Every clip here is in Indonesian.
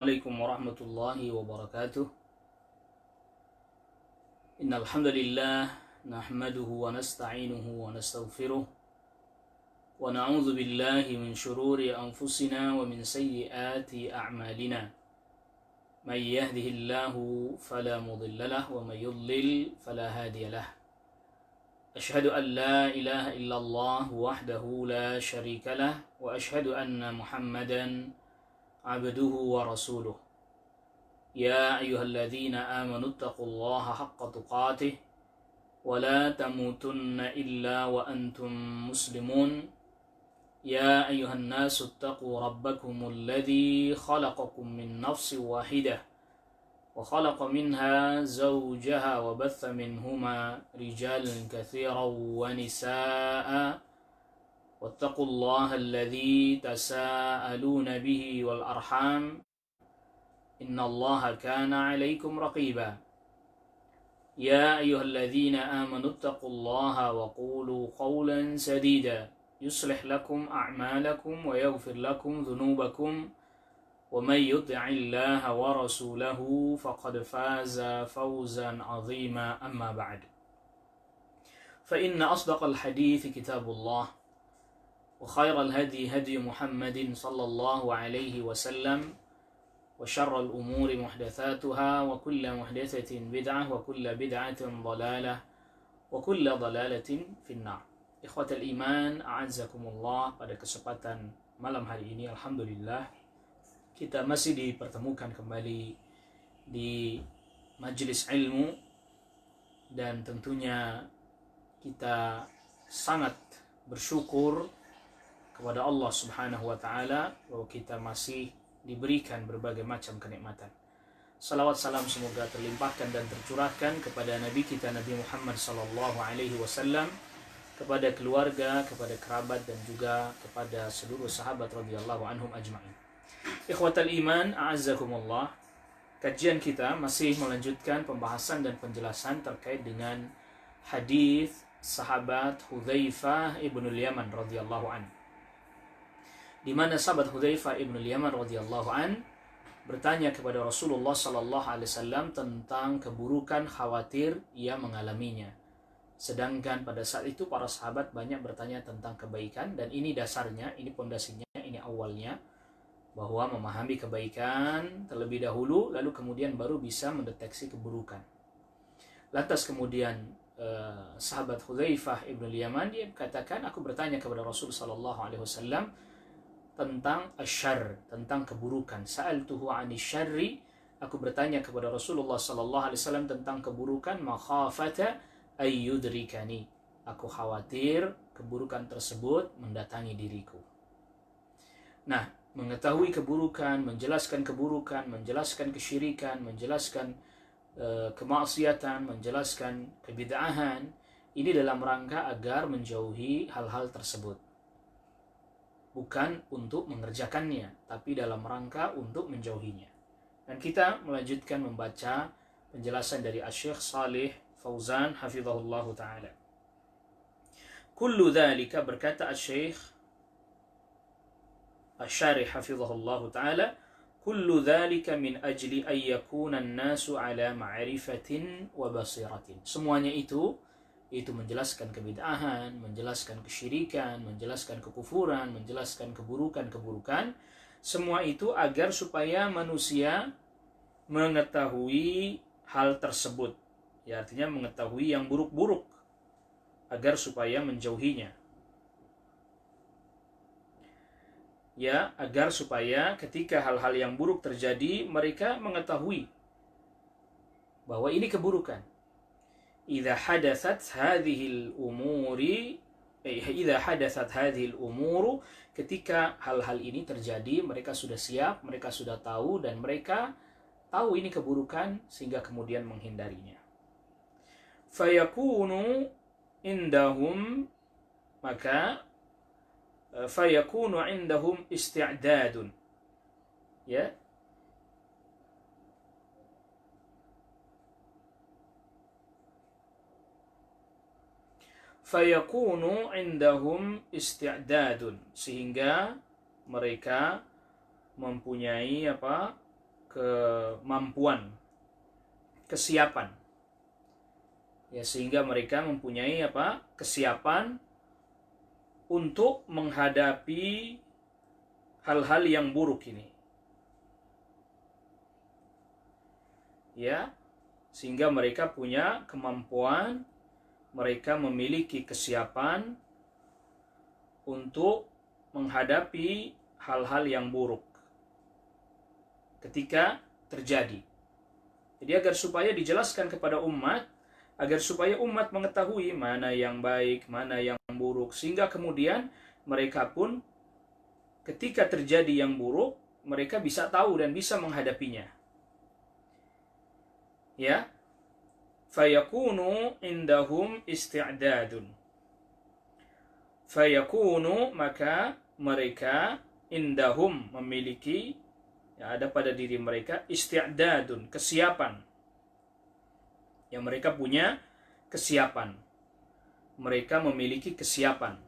Assalamualaikum warahmatullahi wabarakatuh. Innal hamdalillah nahmaduhu wa nasta'inuhu wa nastaghfiruh wa na'udzu billahi min shururi anfusina wa min sayyiati a'malina. May yahdihillahu fala mudilla lahu wa may yudlil fala hadiya lahu. Ashhadu an la ilaha illallah wahdahu la syarika lah wa ashhadu anna Muhammadan abduhu wa rasuluh. Ya ayyuhalladzina amanu taqullaha haqqa tuqatih wa la tamutunna illa wa antum muslimun. Ya ayyuhan nasu taqu rabbakumul ladzi khalaqakum min nafsin wahidah wa khalaqa minha zawjaha wa batha minhuma rijalan katsiran wa nisaa'a واتقوا الله الذي تساءلون به والأرحام إن الله كان عليكم رقيبا يا أيها الذين آمنوا اتقوا الله وقولوا قولا سديدا يصلح لكم أعمالكم ويغفر لكم ذنوبكم ومن يطع الله ورسوله فقد فاز فوزا عظيما أما بعد فإن أصدق الحديث كتاب الله وخير الهدي هدي محمد صلى الله عليه وسلم وشر الأمور محدثاتها وكل محدثة بدعة وكل بدعة ضلالة وكل ضلالة في النار. Ikhwatal iman, a'azzakumullah. Pada kesempatan malam hari ini, alhamdulillah, kita masih dipertemukan kembali di majelis ilmu, dan tentunya kita sangat bersyukur kepada Allah Subhanahu wa taala bahwa kita masih diberikan berbagai macam kenikmatan. Salawat salam semoga terlimpahkan dan tercurahkan kepada Nabi kita Nabi Muhammad sallallahu alaihi wasallam, kepada keluarga, kepada kerabat, dan juga kepada seluruh sahabat radhiyallahu anhum ajma'in. Ikhwatal iman, a'azzakumullah. Kajian kita masih melanjutkan pembahasan dan penjelasan terkait dengan hadis sahabat Hudzaifah ibnul Yaman radhiyallahu anhu, di mana sahabat Hudzaifah ibn Yaman radhiyallahu an bertanya kepada Rasulullah sallallahu alaihi wasallam tentang keburukan khawatir ia mengalaminya. Sedangkan pada saat itu para sahabat banyak bertanya tentang kebaikan, dan ini dasarnya, ini pondasinya, ini awalnya, bahwa memahami kebaikan terlebih dahulu, lalu kemudian baru bisa mendeteksi keburukan. Lantas kemudian sahabat Hudzaifah ibn Yaman dia katakan, aku bertanya kepada Rasul sallallahu alaihi wasallam tentang asyarr, tentang keburukan. Sa'altuhu 'ani syarri, aku bertanya kepada Rasulullah sallallahu alaihi wasallam tentang keburukan, makhafata ayyudrikani, aku khawatir keburukan tersebut mendatangi diriku. Nah, mengetahui keburukan, menjelaskan keburukan, menjelaskan kesyirikan, menjelaskan kemaksiatan, menjelaskan kebid'ahan, ini dalam rangka agar menjauhi hal-hal tersebut. Bukan untuk mengerjakannya, tapi dalam rangka untuk menjauhinya. Dan kita melanjutkan membaca penjelasan dari Asy-Syaikh Shalih Fauzan hafizahullah ta'ala. Kullu dzalika, berkata Asy-Syaikh Asy-Syarih hafizahullah ta'ala, kullu dzalika min ajli an yakuna an-nasu ala ma'rifatin wa basiratin. Semuanya itu menjelaskan kebid'ahan, menjelaskan kesyirikan, menjelaskan kekufuran, menjelaskan keburukan-keburukan. Semua itu agar supaya manusia mengetahui hal tersebut. Ya, artinya mengetahui yang buruk-buruk, agar supaya menjauhinya. Ya, agar supaya ketika hal-hal yang buruk terjadi, mereka mengetahui bahwa ini keburukan. Idza hadathat hadhil umuri, ketika hal-hal ini terjadi, mereka sudah siap, mereka sudah tahu, dan mereka tahu ini keburukan sehingga kemudian menghindarinya. Fayakunu indahum, maka fayakunu indahum isti'dadun, ya, fayakunu indahum isti'dadun, sehingga mereka mempunyai kemampuan, kesiapan. Ya, sehingga mereka mempunyai kesiapan untuk menghadapi hal-hal yang buruk ini. Ya, sehingga mereka punya kemampuan, mereka memiliki kesiapan untuk menghadapi hal-hal yang buruk ketika terjadi. Jadi agar supaya dijelaskan kepada umat, agar supaya umat mengetahui mana yang baik, mana yang buruk, sehingga kemudian mereka pun ketika terjadi yang buruk, mereka bisa tahu dan bisa menghadapinya. Ya, fayakunu indahum isti'dadun. Fayakunu, maka mereka indahum memiliki, ya, ada pada diri mereka isti'dadun, kesiapan. Yang mereka punya kesiapan. Mereka memiliki kesiapan.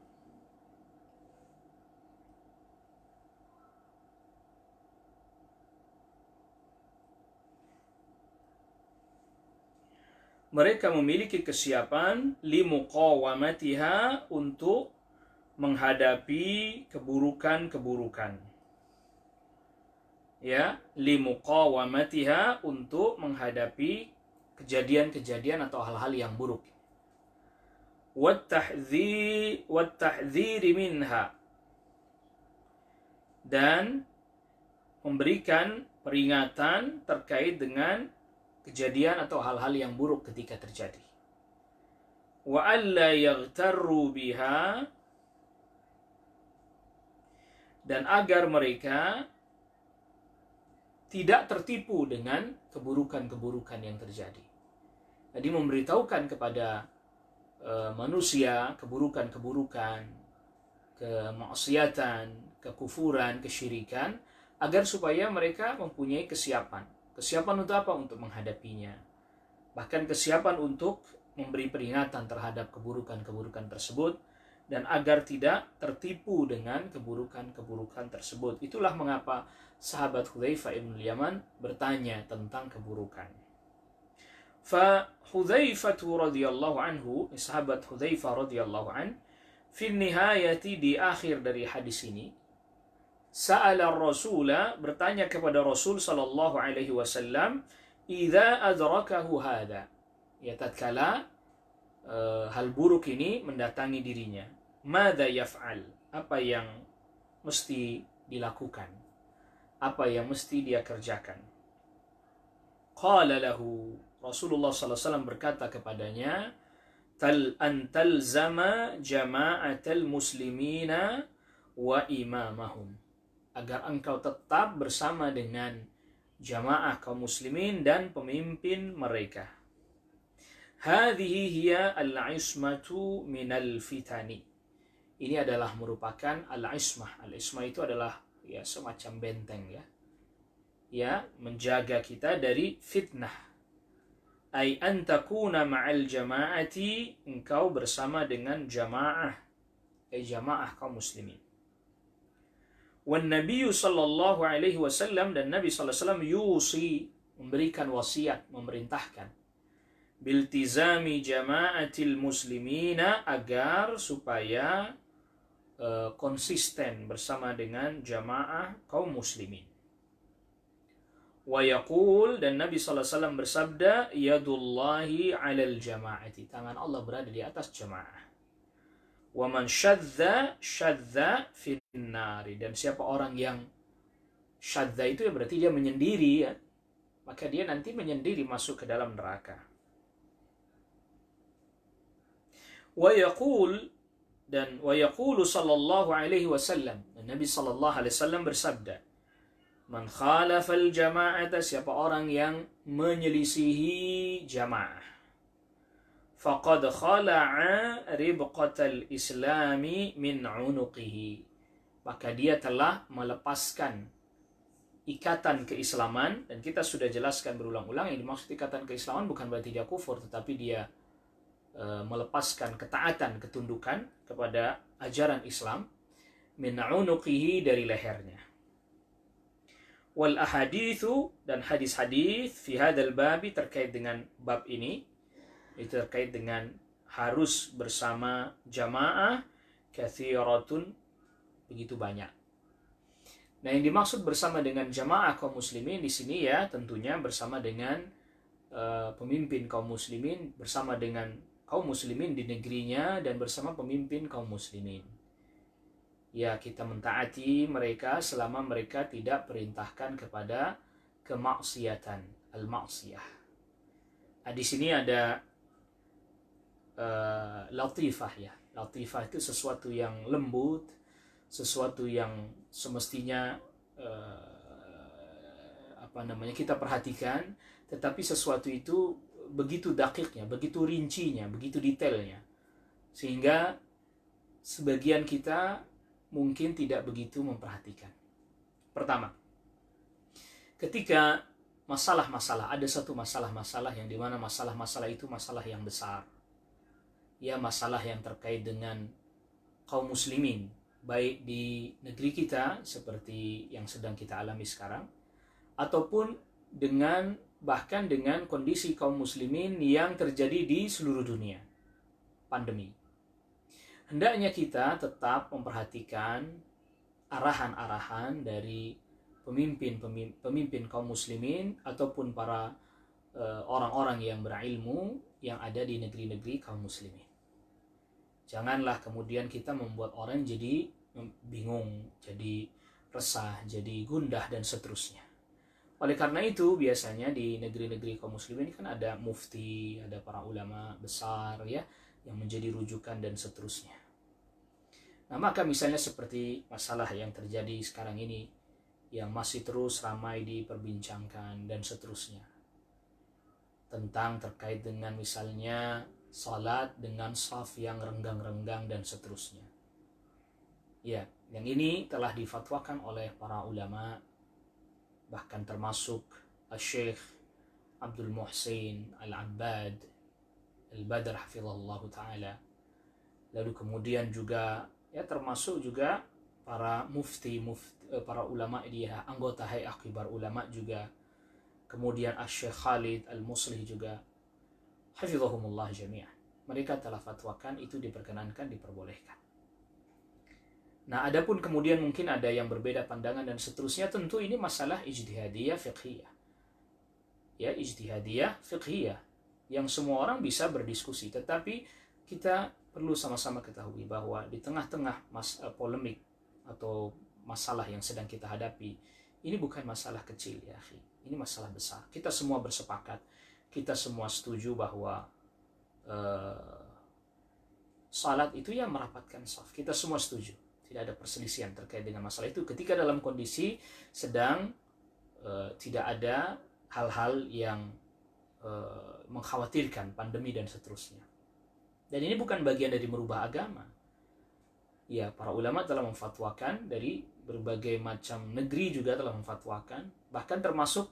Mereka memiliki kesiapan limuqawamatiha, untuk menghadapi keburukan-keburukan. Ya, limuqawamatiha, untuk menghadapi kejadian-kejadian atau hal-hal yang buruk. Wattahdziri minha, dan memberikan peringatan terkait dengan kejadian atau hal-hal yang buruk ketika terjadi. Wa alla yaghtarru biha, dan agar mereka tidak tertipu dengan keburukan-keburukan yang terjadi. Jadi memberitahukan kepada manusia keburukan-keburukan, kemaksiatan, kekufuran, kesyirikan, agar supaya mereka mempunyai kesiapan. Kesiapan untuk apa? Untuk menghadapinya. Bahkan kesiapan untuk memberi peringatan terhadap keburukan-keburukan tersebut, dan agar tidak tertipu dengan keburukan-keburukan tersebut. Itulah mengapa sahabat Hudzaifah ibn Yaman bertanya tentang keburukan. Fa Hudzaifah radhiyallahu anhu, sahabat Hudzaifah radhiyallahu an, fi nihayati, di akhir dari hadis ini, sa'ala Rasula, bertanya kepada Rasul sallallahu alaihi wasallam, idza adrakahu hada, ya, tatkala hal buruk ini mendatangi dirinya, madza yaf'al, apa yang mesti dilakukan, apa yang mesti dia kerjakan. Qala lahu, Rasulullah sallallahu alaihi wasallam berkata kepadanya, talzama jama'atal muslimina wa imamahum, agar engkau tetap bersama dengan jamaah kaum muslimin dan pemimpin mereka. Hadhihi hiya al-ismatu minal fitani, ini adalah merupakan al-ismah. Al-ismah itu adalah, ya, semacam benteng, ya, menjaga kita dari fitnah. Ay an takuna ma'al jama'ati, engkau bersama dengan jamaah, jamaah kaum muslimin. Wan nabiyyu sallallahu alaihi wasallam, dan Nabi sallallahu alaihi wasallam yusi, memberikan wasiat, memerintahkan, biltizami jama'atil muslimina, agar supaya konsisten bersama dengan jamaah kaum muslimin. Wa yaqul, dan Nabi sallallahu alaihi wasallam bersabda, yadullahi 'alal jama'ati, tangan Allah berada di atas jamaah. Wa man syadza fin nari, dan siapa orang yang syadza itu, ya, berarti dia menyendiri, ya, maka dia nanti menyendiri masuk ke dalam neraka. Wa yaqul, dan wa yaqulu sallallahu alaihi wasallam, dan Nabi sallallahu alaihi wasallam bersabda, man khalafal jama'ata, siapa orang yang menyelisihi jamaah, faqad khala'a ribqatal islami min unuqihi, maka dia telah melepaskan ikatan keislaman. Dan kita sudah jelaskan berulang-ulang, yang dimaksud ikatan keislaman bukan berarti dia kufur, tetapi dia melepaskan ketaatan, ketundukan kepada ajaran Islam, min unuqihi, dari lehernya. Wal ahaditsu, dan hadis-hadis fi hadzal babi, terkait dengan bab ini, itu terkait dengan harus bersama jamaah, katsiratun, begitu banyak. Nah, yang dimaksud bersama dengan jamaah kaum muslimin di sini ya tentunya bersama dengan pemimpin kaum muslimin, bersama dengan kaum muslimin di negerinya, dan bersama pemimpin kaum muslimin. Ya, kita mentaati mereka selama mereka tidak perintahkan kepada kemaksiatan, al-maksiyah. Nah, di sini ada latifah ya. Latifah itu sesuatu yang lembut, sesuatu yang semestinya kita perhatikan, tetapi sesuatu itu begitu dakiknya, begitu rincinya, begitu detailnya, sehingga sebagian kita mungkin tidak begitu memperhatikan. Pertama, ketika masalah-masalah, ada satu masalah-masalah yang dimana masalah-masalah itu masalah yang besar, ya, masalah yang terkait dengan kaum muslimin, baik di negeri kita seperti yang sedang kita alami sekarang, ataupun bahkan dengan kondisi kaum muslimin yang terjadi di seluruh dunia, pandemi. Hendaknya kita tetap memperhatikan arahan-arahan dari pemimpin kaum muslimin ataupun para orang-orang yang berilmu yang ada di negeri-negeri kaum muslimin. Janganlah kemudian kita membuat orang jadi bingung, jadi resah, jadi gundah, dan seterusnya. Oleh karena itu, biasanya di negeri-negeri kaum muslimin kan ada mufti, ada para ulama besar ya, yang menjadi rujukan dan seterusnya. Nah, maka misalnya seperti masalah yang terjadi sekarang ini, yang masih terus ramai diperbincangkan dan seterusnya, tentang terkait dengan misalnya salat dengan shaf yang renggang-renggang dan seterusnya. Ya, yang ini telah difatwakan oleh para ulama, bahkan termasuk Syekh Abdul Muhsin Al-Abbad Al-Badr hafizahullah ta'ala. Lalu kemudian juga ya termasuk juga para mufti, para ulama dia, anggota Hay'ah Kibar Ulama juga. Kemudian Syekh Khalid Al-Muslih juga, hafizahumullah jami'an. Mereka telah fatwakan itu diperkenankan, diperbolehkan. Nah, adapun kemudian mungkin ada yang berbeda pandangan dan seterusnya, tentu ini masalah ijtihadiyah fiqhiyah. Ya, ijtihadiyah fiqhiyah yang semua orang bisa berdiskusi, tetapi kita perlu sama-sama ketahui bahwa di tengah-tengah polemik atau masalah yang sedang kita hadapi, ini bukan masalah kecil ya, akhi. Ini masalah besar. Kita semua bersepakat, kita semua setuju bahwa salat itu ya merapatkan shaf. Kita semua setuju. Tidak ada perselisihan terkait dengan masalah itu ketika dalam kondisi sedang tidak ada hal-hal yang mengkhawatirkan, pandemi dan seterusnya. Dan ini bukan bagian dari merubah agama. Ya, para ulama telah memfatwakan, dari berbagai macam negeri juga telah memfatwakan, bahkan termasuk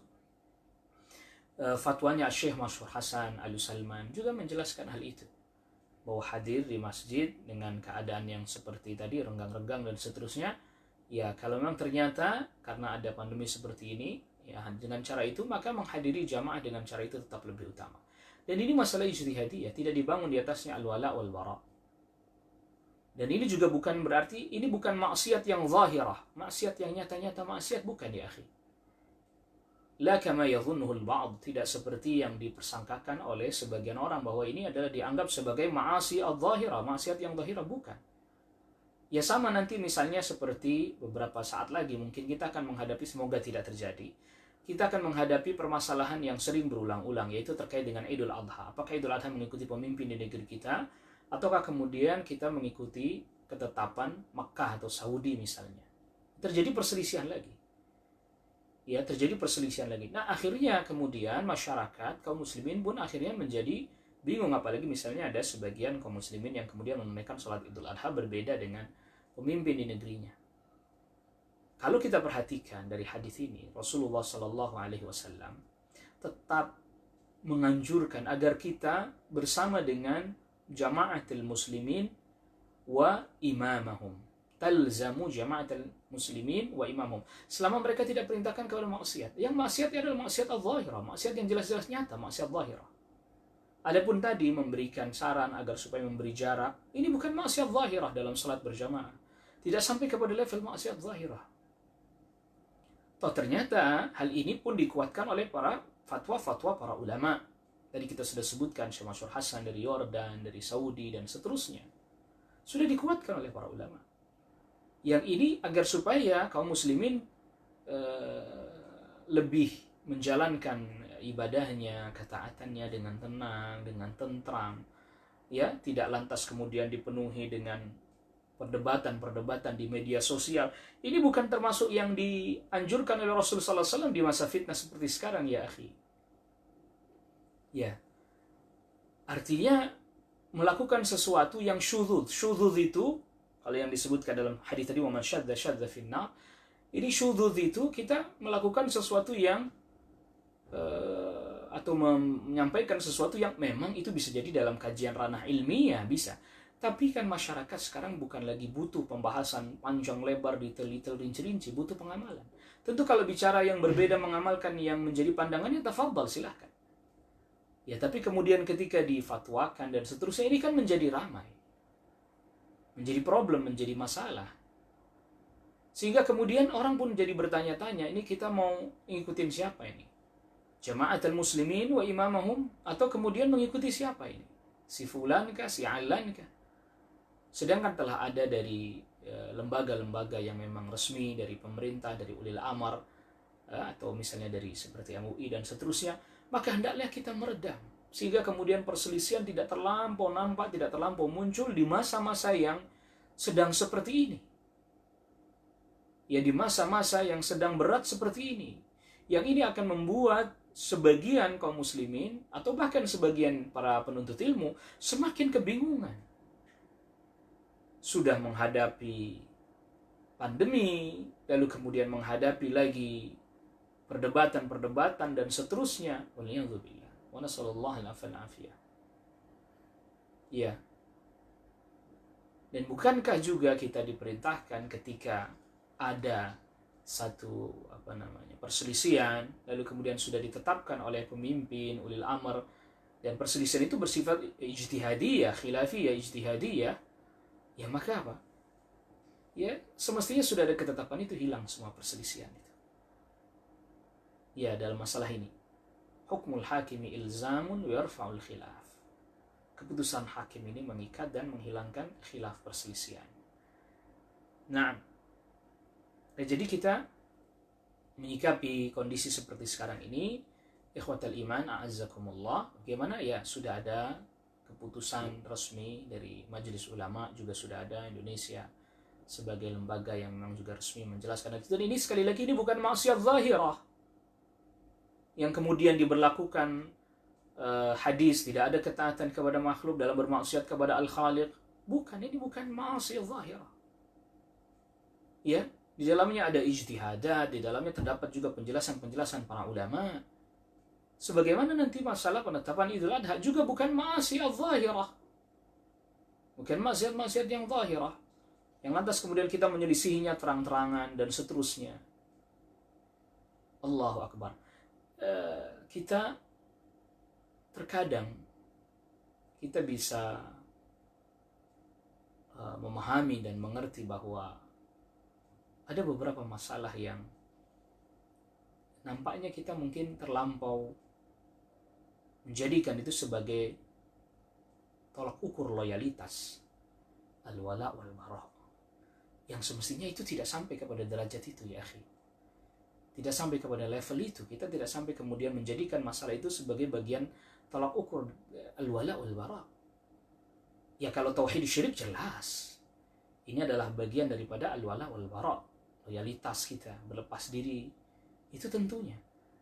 fatwanya Syekh Masyhur Hasan Al-Salman juga menjelaskan hal itu, bahwa hadir di masjid dengan keadaan yang seperti tadi, renggang-renggang dan seterusnya, ya kalau memang ternyata karena ada pandemi seperti ini, ya dengan cara itu, maka menghadiri jamaah dengan cara itu tetap lebih utama. Dan ini masalah ijtihadiyah, tidak dibangun di atasnya al-wala wal bara. Dan ini juga bukan berarti, ini bukan maksiat yang zahirah, maksiat yang nyata-nyata maksiat, bukan ya akhi. La kama yadhunnuhu al-ba'd, tidak seperti yang dipersangkakan oleh sebagian orang bahwa ini adalah dianggap sebagai ma'asi al-zahirah, maksiat yang zahirah, bukan. Ya sama nanti misalnya seperti beberapa saat lagi mungkin kita akan menghadapi, semoga tidak terjadi, kita akan menghadapi permasalahan yang sering berulang-ulang, yaitu terkait dengan Idul Adha. Apakah Idul Adha mengikuti pemimpin di negeri kita, ataukah kemudian kita mengikuti ketetapan Makkah atau Saudi misalnya. Terjadi perselisihan lagi. Ya, terjadi perselisihan lagi. Nah, akhirnya kemudian masyarakat, kaum muslimin pun akhirnya menjadi bingung, apalagi misalnya ada sebagian kaum muslimin yang kemudian menunaikan sholat Idul Adha berbeda dengan pemimpin di negerinya. Kalau kita perhatikan dari hadis ini, Rasulullah SAW tetap menganjurkan agar kita bersama dengan jama'atul muslimin wa imamahum, talzamu jama'atal muslimin wa imamhum. Selama mereka tidak perintahkan kepada maksiat. Yang maksiat adalah maksiat al-zahirah, maksiat yang jelas-jelas nyata, maksiat zahirah. Adapun tadi memberikan saran agar supaya memberi jarak, ini bukan maksiat zahirah dalam salat berjamaah. Tidak sampai kepada level maksiat zahirah. Toh ternyata hal ini pun dikuatkan oleh para fatwa-fatwa para ulama. Tadi kita sudah sebutkan Syekh Mansur Hasan dari Yordan, dari Saudi, dan seterusnya. Sudah dikuatkan oleh para ulama. Yang ini agar supaya kaum muslimin lebih menjalankan ibadahnya, ketaatannya dengan tenang, dengan tentram, ya, tidak lantas kemudian dipenuhi dengan perdebatan-perdebatan di media sosial. Ini bukan termasuk yang dianjurkan oleh Rasulullah SAW di masa fitnah seperti sekarang, ya akhi. Ya, artinya melakukan sesuatu yang syudzuz. Syudzuz itu, kalau yang disebutkan dalam hadis tadi, wa man syadza syadza finnar, ini syudzuz itu kita melakukan sesuatu yang atau menyampaikan sesuatu yang memang itu bisa jadi dalam kajian ranah ilmiah, bisa. Tapi kan masyarakat sekarang bukan lagi butuh pembahasan panjang lebar, detail-detail, rinci-rinci, butuh pengamalan. Tentu kalau bicara yang berbeda mengamalkan yang menjadi pandangannya, tafadhal, silahkan. Ya, tapi kemudian ketika difatwakan dan seterusnya, ini kan menjadi ramai. Menjadi problem, menjadi masalah. Sehingga kemudian orang pun jadi bertanya-tanya, ini kita mau ngikutin siapa ini? Jama'atul muslimin wa imamahum, atau kemudian mengikuti siapa ini? Si fulan kah, si alan kah? Sedangkan telah ada dari lembaga-lembaga yang memang resmi dari pemerintah, dari ulil amar, atau misalnya dari seperti MUI dan seterusnya, maka hendaklah kita meredam. Sehingga kemudian perselisihan tidak terlampau nampak, tidak terlampau muncul di masa-masa yang sedang seperti ini. Ya, di masa-masa yang sedang berat seperti ini. Yang ini akan membuat sebagian kaum muslimin atau bahkan sebagian para penuntut ilmu semakin kebingungan. Sudah menghadapi pandemi, lalu kemudian menghadapi lagi perdebatan-perdebatan dan seterusnya. Waliyadzubillah. Wa nasallallahu al-afiyah. Ya. Dan bukankah juga kita diperintahkan ketika ada satu perselisihan, lalu kemudian sudah ditetapkan oleh pemimpin ulil amr, dan perselisihan itu bersifat ijtihadiyah, khilafiyah, ijtihadiyah, ya maka apa? Ya, semestinya sudah ada ketetapan itu, hilang semua perselisihan itu. Ya, dalam masalah ini, hukmul hakimi ilzamun wa yarfa'ul khilaf. Keputusan hakim ini mengikat dan menghilangkan khilaf, perselisihan. Nah, jadi kita menyikapi kondisi seperti sekarang ini, ikhwatal iman, a'azzakumullah, bagaimana? Ya, sudah ada keputusan resmi dari Majelis Ulama, juga sudah ada Indonesia sebagai lembaga yang memang juga resmi menjelaskan itu. Dan ini sekali lagi, ini bukan maksiat zahirah yang kemudian diberlakukan hadis, tidak ada ketaatan kepada makhluk dalam bermaksiat kepada Al-Khaliq. Bukan, ini bukan maksiat zahirah. Ya, di dalamnya ada ijtihadat, di dalamnya terdapat juga penjelasan-penjelasan para ulama. Sebagaimana nanti masalah penetapan Idul Adha juga bukan maksiat zahirah. Bukan maksiat-maksiat yang zahirah, yang lantas kemudian kita menyelisihinya terang-terangan dan seterusnya. Allahu Akbar. Kita terkadang kita bisa memahami dan mengerti bahwa ada beberapa masalah yang nampaknya kita mungkin terlampau menjadikan itu sebagai tolak ukur loyalitas, al-wala wal bara', yang semestinya itu tidak sampai kepada derajat itu, ya akhi. Tidak sampai kepada level itu. Kita tidak sampai kemudian menjadikan masalah itu sebagai bagian tolak ukur al-wala wal bara'. Ya, kalau tauhid syirik jelas, ini adalah bagian daripada al-wala wal bara', loyalitas kita, berlepas diri, itu tentunya.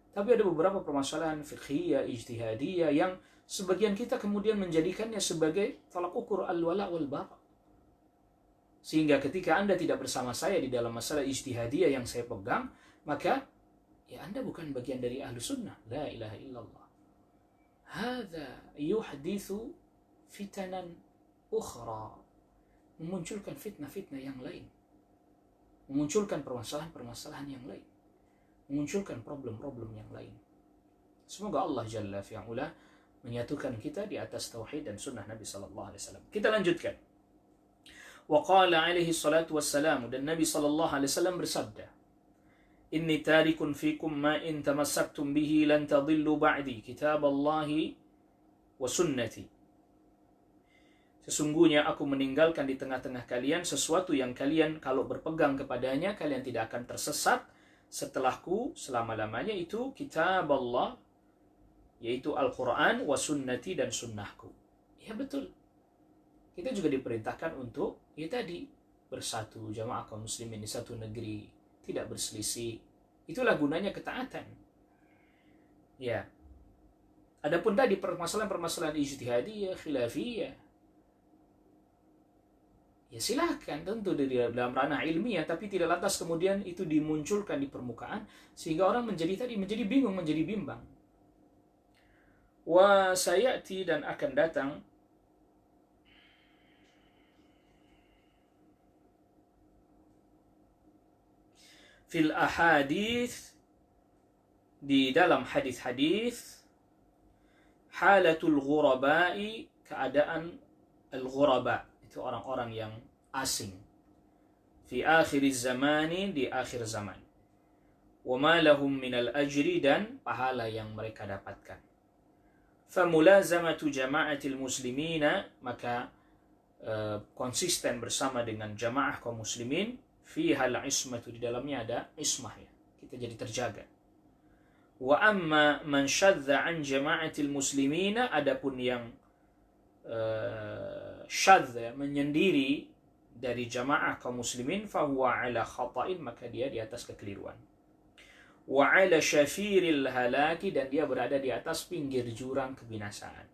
Tapi ada beberapa permasalahan fiqhiyah, ijtihadiyah yang sebagian kita kemudian menjadikannya sebagai tolak ukur al-wala wal bara'. Sehingga ketika Anda tidak bersama saya di dalam masalah ijtihadiyah yang saya pegang, maka ya Anda bukan bagian dari ahlu sunnah. La ilaha illallah. Hadha yuhdithu fitanan ukhra. Memunculkan fitnah-fitnah yang lain. memunculkan permasalahan-permasalahan yang lain, memunculkan problem-problem yang lain. Semoga Allah Jalla fi'ala menyatukan kita di atas tauhid dan sunnah Nabi sallallahu alaihi wasallam. Kita lanjutkan. Wa qala alaihi salatu wassalam, dan Nabi sallallahu alaihi wasallam bersabda, "Inni tarikun fikum ma in tamassaktum bihi lan tadillu ba'di, kitaballahi wa sunnati." Sesungguhnya aku meninggalkan di tengah-tengah kalian sesuatu yang kalian kalau berpegang kepadanya kalian tidak akan tersesat setelahku selama-lamanya, itu kitab Allah, yaitu Al-Quran, wa sunnati, dan sunnahku. Ya betul. Kita juga diperintahkan untuk ya tadi bersatu jamaah kaum muslimin di satu negeri, tidak berselisih. Itulah gunanya ketaatan. Ya. Adapun tadi permasalahan-permasalahan ijtihadiyah, khilafiyah, ya silahkan tentu dalam ranah ilmiah, tapi tidak lantas kemudian itu dimunculkan di permukaan sehingga orang menjadi bingung, menjadi bimbang. Wa sayati, dan akan datang fil ahadits, di dalam hadis-hadis, halatul ghurabai, keadaan al-ghuraba, itu orang-orang yang asing, fi akhiriz zamani, di akhir zaman, wa ma lahum minal ajri, dan pahala yang mereka dapatkan. Famulazamatu jama'atil muslimina, maka konsisten bersama dengan jamaah kaum muslimin, fihal ismatu, di dalamnya ada ismah, ya, kita jadi terjaga. Wa amma man syadza an jama'atil muslimina, adapun yang syadza, menyendiri dari jamaah kaum muslimin, fahuwa ala khata'in, maka dia di atas kekeliruan. Wa ala syafiril halaki, dan dia berada di atas pinggir jurang kebinasaan.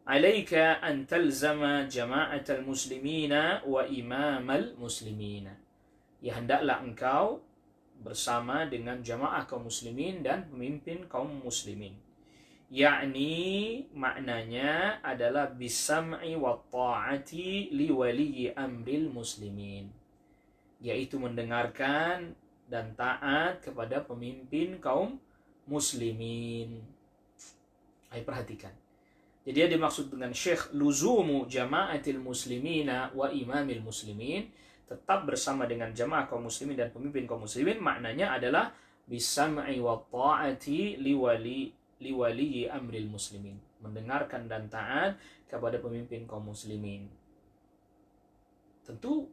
Alaika an talzama jama'atal muslimina wa imamal muslimina, ya hendaklah engkau bersama dengan jamaah kaum muslimin dan pemimpin kaum muslimin. Yakni maknanya adalah bisam'i wa ta'ati li waliyi amril muslimin, yaitu mendengarkan dan taat kepada pemimpin kaum muslimin. Ayo perhatikan. Jadi dia dimaksud dengan syekh luzumu jama'atil muslimina wa imamil muslimin, tetap bersama dengan jamaah kaum muslimin dan pemimpin kaum muslimin, maknanya adalah bisam'i wa ta'ati liwali amril muslimin, mendengarkan dan taat kepada pemimpin kaum muslimin. Tentu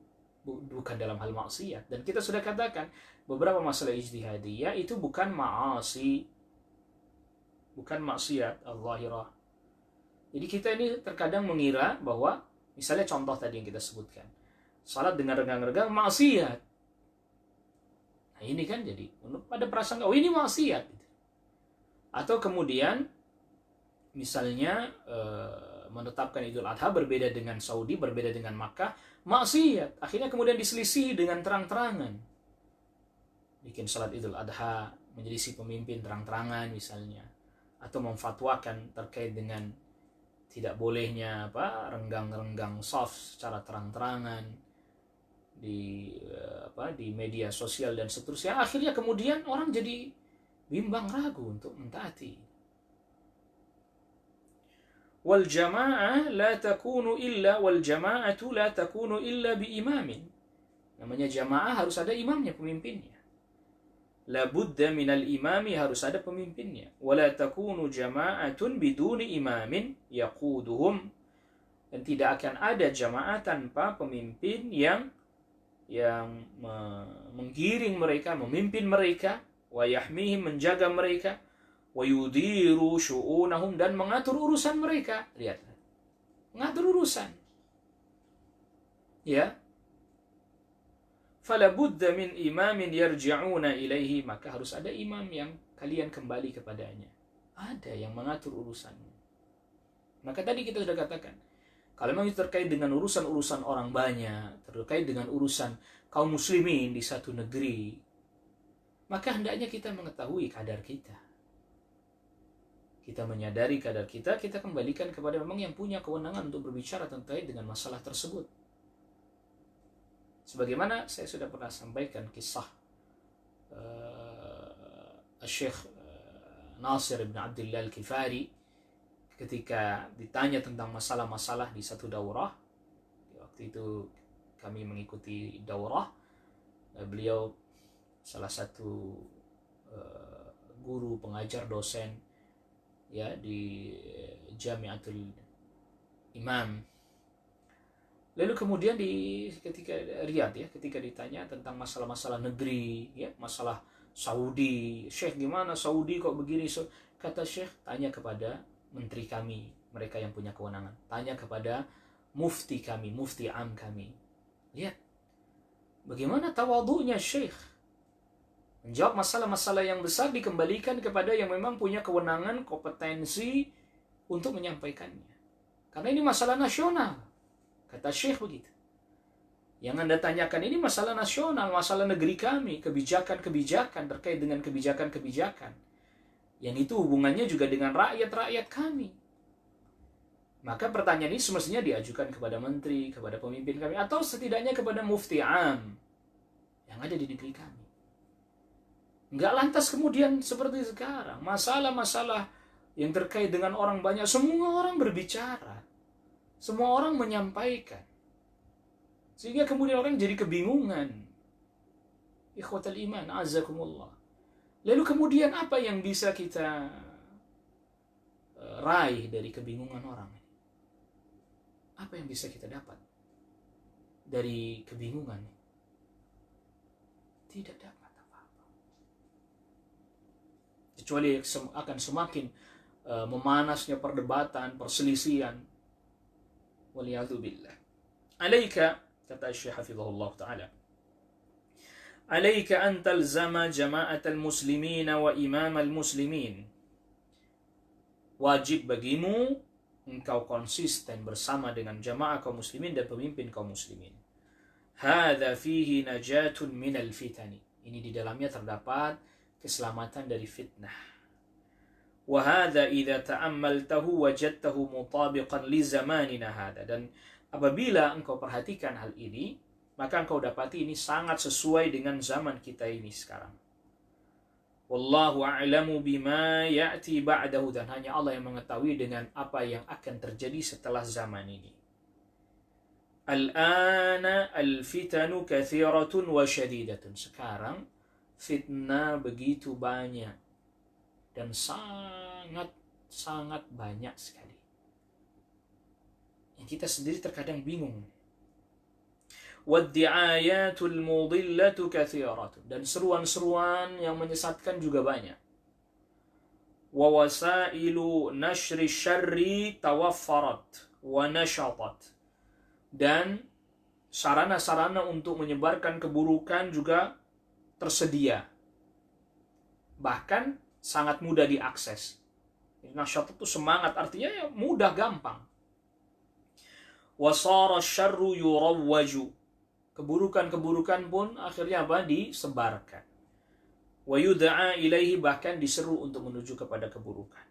bukan dalam hal maksiat, dan kita sudah katakan beberapa masalah ijtihadiyah itu bukan ma'asi, bukan maksiat al-zahirah. Jadi kita ini terkadang mengira bahwa misalnya contoh tadi yang kita sebutkan, salat dengan renggang-renggang maksiat. Nah ini kan jadi pada prasangka, oh ini maksiat. Atau kemudian misalnya menetapkan Idul Adha berbeda dengan Saudi, berbeda dengan Makkah, maksiat. Akhirnya kemudian diselisih dengan terang-terangan. Bikin salat Idul Adha, menyelisih pemimpin terang-terangan misalnya, atau memfatwakan terkait dengan tidak bolehnya renggang-renggang shaf secara terang-terangan di media sosial dan seterusnya. Akhirnya kemudian orang jadi bimbang, ragu untuk mentaati. Wal jama'atu la takunu illa bi imamin. Namanya jamaah harus ada imamnya, pemimpinnya. La budda minal imami, harus ada pemimpinnya. Wala takunu jama'atun biduni imamin yaquduhum, dan tidak akan ada jamaah tanpa pemimpin yang menggiring mereka, memimpin mereka, wa yahmihim, menjaga mereka, wa yudiru syu'unahum, dan mengatur urusan mereka. Lihat, mengatur urusan, ya. Fala budda min imamin yarji'una ilaihi, maka harus ada imam yang kalian kembali kepadanya, ada yang mengatur urusannya. Maka tadi kita sudah katakan, kalau memang itu terkait dengan urusan-urusan orang banyak, terkait dengan urusan kaum muslimin di satu negeri, maka hendaknya kita mengetahui kadar kita. Kita menyadari kadar kita, kita kembalikan kepada memang yang punya kewenangan untuk berbicara terkait dengan masalah tersebut. Sebagaimana saya sudah pernah sampaikan kisah Syekh Nasir bin Abdullah Al-Kifari ketika ditanya tentang masalah-masalah di satu daurah. Waktu itu kami mengikuti daurah, beliau salah satu guru pengajar dosen ya di Jamiatul Imam. Lalu kemudian ketika Riyadh ya, ketika ditanya tentang masalah-masalah negeri ya, masalah Saudi, Syekh gimana Saudi kok begini, kata Syekh, tanya kepada menteri kami, mereka yang punya kewenangan, tanya kepada mufti kami, mufti am kami. Lihat bagaimana tawadhu'nya Syekh menjawab masalah-masalah yang besar, dikembalikan kepada yang memang punya kewenangan, kompetensi untuk menyampaikannya. Karena ini masalah nasional, kata Syekh begitu. Yang Anda tanyakan ini masalah nasional, masalah negeri kami, kebijakan-kebijakan terkait dengan kebijakan-kebijakan. Yang itu hubungannya juga dengan rakyat-rakyat kami. Maka pertanyaan ini semestinya diajukan kepada menteri, kepada pemimpin kami, atau setidaknya kepada mufti am yang ada di negeri kami. Nggak lantas kemudian seperti sekarang, masalah-masalah yang terkait dengan orang banyak, semua orang berbicara, semua orang menyampaikan. Sehingga kemudian orang jadi kebingungan. Ikhwatal iman, azakumullah. Lalu kemudian apa yang bisa kita raih dari kebingungan orang ini? Apa yang bisa kita dapat dari kebingungan ini? Tidak dapat apa-apa. Kecuali akan semakin memanasnya perdebatan, perselisihan. Waliyadzubillah. Alaika, kata Syekh Hafizahullah Ta'ala, alaika an talzama jama'atal muslimina wa imamal muslimin. Wajib bagimu engkau konsisten bersama dengan jamaah kaum muslimin dan pemimpin kaum muslimin. Hadza fihi najatun minal fitani. Ini di dalamnya terdapat keselamatan dari fitnah. Wa hadza idza ta'ammaltahu wajadtahu mutabiqan li zamanina hadza. Dan apabila engkau perhatikan hal ini, maka engkau dapati ini sangat sesuai dengan zaman kita ini sekarang. Wallahu a'lamu bima ya'ti ba'dahu, dan hanya Allah yang mengetahui dengan apa yang akan terjadi setelah zaman ini. Al-ana al-fitanu kathiratun wa syadidatun. Sekarang fitnah begitu banyak dan sangat banyak sekali. Yang kita sendiri terkadang bingung. Waddi'ayatul mudillatu kathiratun, dan seruan-seruan yang menyesatkan juga banyak. Wa wasailu nashri syarri tawaffarat wa nashatat, dan sarana-sarana untuk menyebarkan keburukan juga tersedia, bahkan sangat mudah diakses. Nashatat itu semangat, artinya ya mudah, gampang. Wasara syarru yurawwaju, keburukan-keburukan pun akhirnya apa? Disebarkan. Wa yud'a ilaihi, bahkan diseru untuk menuju kepada keburukan.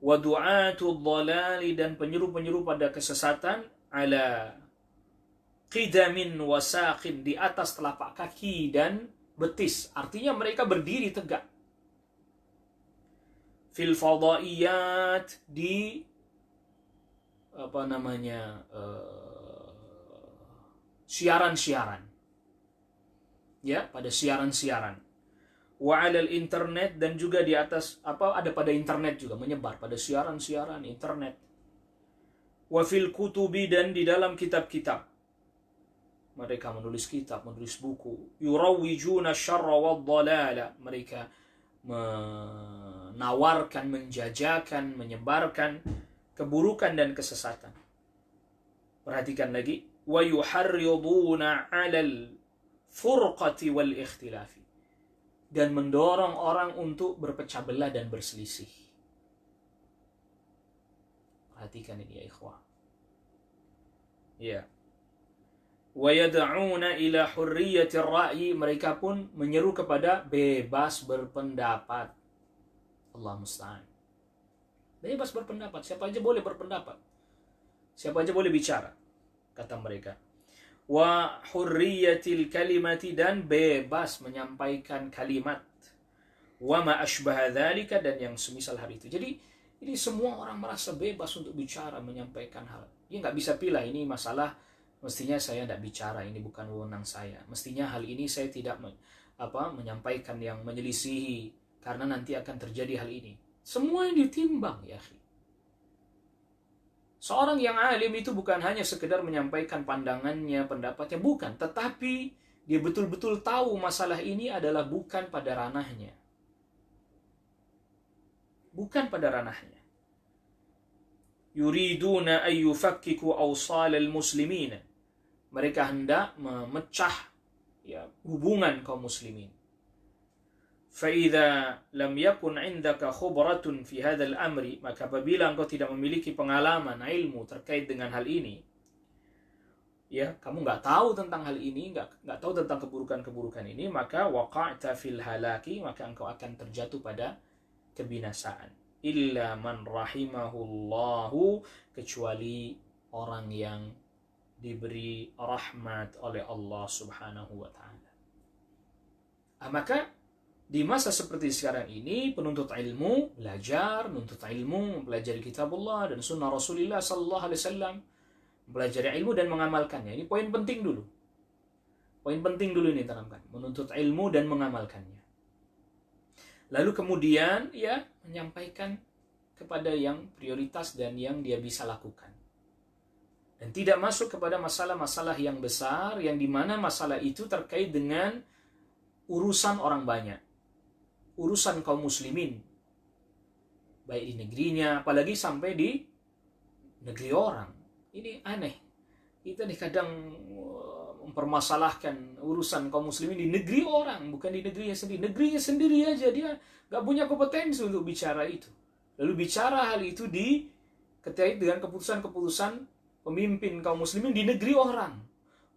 Wa du'atul dhalali, dan penyeru-penyeru pada kesesatan, ala qidamin wa saqin, di atas telapak kaki dan betis, artinya mereka berdiri tegak. Fil fadaiyat, di siaran-siaran, ya, pada siaran-siaran. Wa 'alal internet, dan juga di atas ada pada internet juga, menyebar pada siaran-siaran internet. Wa fil kutubi, dan di dalam kitab-kitab, mereka menulis kitab, menulis buku. Yurawwijuna syarra wad dhalala, mereka menawarkan, menjajakan, menyebarkan keburukan dan kesesatan. Perhatikan lagi, wa yuharriduna 'alal furqati wal ikhtilafi, dan mendorong orang untuk berpecah belah dan berselisih. Perhatikan ini ya ikhwah. Ya. Wa yad'una ila hurriyatir ra'yi, mereka pun menyeru kepada bebas berpendapat. Allah musta'an. Bebas berpendapat, siapa aja boleh berpendapat, siapa aja boleh bicara, kata mereka. wa hurriyatil kalimati, dan bebas menyampaikan kalimat, wa ma asbaha dzalika, dan yang semisal hal itu. Jadi ini semua orang merasa bebas untuk bicara, menyampaikan hal. Dia nggak bisa pilih, ini masalah mestinya saya tidak bicara, ini bukan wewenang saya. Mestinya hal ini saya tidak menyampaikan yang menyelisihi, karena nanti akan terjadi hal ini. Semua yang ditimbang, ya akhi. Seorang yang alim itu bukan hanya sekedar menyampaikan pandangannya, pendapatnya, bukan. Tetapi dia betul-betul tahu masalah ini adalah bukan pada ranahnya. Bukan pada ranahnya. Yuriduna ayyufakkiku awsalal muslimin. Mereka hendak memecah hubungan kaum muslimin. فَإِذَا لَمْ يَكُنْ عِنْدَكَ خُبْرَةٌ فِي هَذَا الْأَمْرِ, maka apabila engkau tidak memiliki pengalaman, ilmu terkait dengan hal ini, ya, kamu nggak tahu tentang hal ini, nggak tahu tentang keburukan-keburukan ini, maka waqa'ta fil halaki, maka engkau akan terjatuh pada kebinasaan. Illa man rahimahullahu, kecuali orang yang diberi rahmat oleh Allah Subhanahu wa taala. Maka di masa seperti sekarang ini, penuntut ilmu belajar, menuntut ilmu, mempelajari kitabullah dan sunnah Rasulullah sallallahu alaihi wasallam, mempelajari ilmu dan mengamalkannya. Ini poin penting dulu. Poin penting dulu ini tanamkan, menuntut ilmu dan mengamalkannya. Lalu kemudian menyampaikan kepada yang prioritas dan yang dia bisa lakukan. Dan tidak masuk kepada masalah-masalah yang besar, yang dimana masalah itu terkait dengan urusan orang banyak. Urusan kaum muslimin, baik di negerinya, apalagi sampai di negeri orang. Ini aneh. Kita kadang mempermasalahkan urusan kaum muslimin di negeri orang, bukan di negerinya sendiri. Negerinya sendiri aja dia gak punya kompetensi untuk bicara itu. Lalu bicara hal itu terkait dengan keputusan-keputusan pemimpin kaum muslimin di negeri orang.